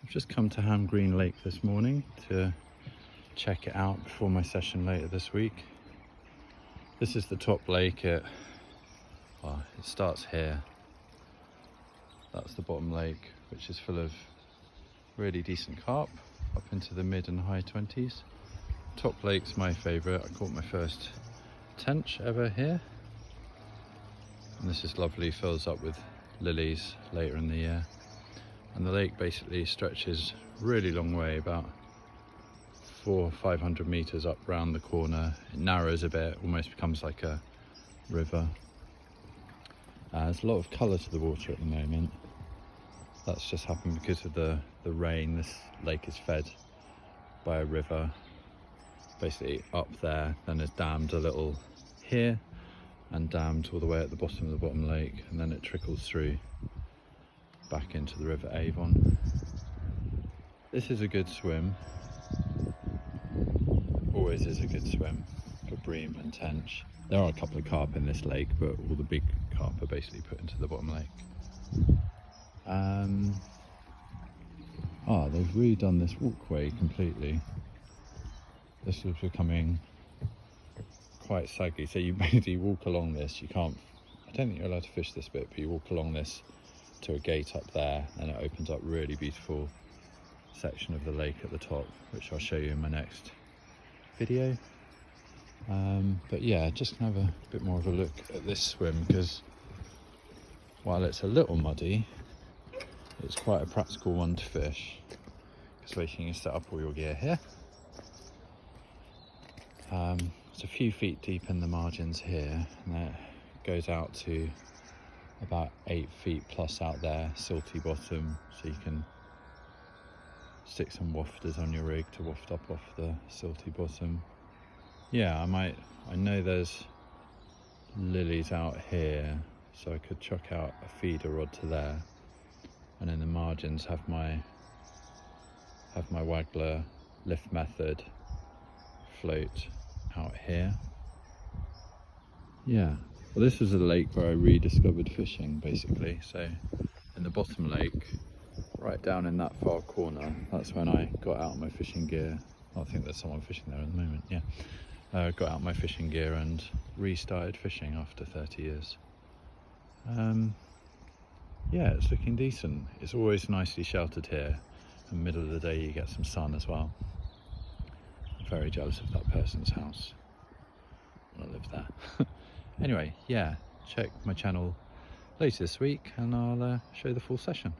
I've just come to Ham Green Lake this morning to check it out before my session later this week. This is the top lake. It starts here. That's the bottom lake, which is full of really decent carp, up into the mid and high 20s. Top lake's my favourite. I caught my first tench ever here. And this is lovely, fills up with lilies later in the year. And the lake basically stretches really long way, about 400 or 500 meters up round the corner. It narrows a bit, almost becomes like a river. There's a lot of colour to the water at the moment. That's just happened because of the rain. This lake is fed by a river, basically up there, then is dammed a little here and dammed all the way at the bottom of the bottom lake, and then it trickles through back into the River Avon. This is a good swim, always is a good swim for bream and tench. There are a couple of carp in this lake, but all the big carp are basically put into the bottom lake. They've redone this walkway completely. This was becoming quite saggy, so you basically walk along this. I don't think you're allowed to fish this bit, but you walk along this to a gate up there, and it opens up really beautiful section of the lake at the top, which I'll show you in my next video. But yeah, just gonna have a bit more of a look at this swim, because while it's a little muddy, it's quite a practical one to fish, because basically you set up all your gear here. It's a few feet deep in the margins here, and it goes out to about 8 feet plus out there, silty bottom, so you can stick some wafters on your rig to waft up off the silty bottom. Yeah, I know there's lilies out here, so I could chuck out a feeder rod to there, and in the margins have my waggler lift method float out here. Yeah, well, this was a lake where I rediscovered fishing, basically. So in the bottom lake, right down in that far corner, that's when I got out my fishing gear. I think there's someone fishing there at the moment, yeah. Got out my fishing gear and restarted fishing after 30 years. Yeah, it's looking decent. It's always nicely sheltered here. In the middle of the day you get some sun as well. I'm very jealous of that person's house. I want to live there. Anyway, yeah, check my channel later this week and I'll show the full session.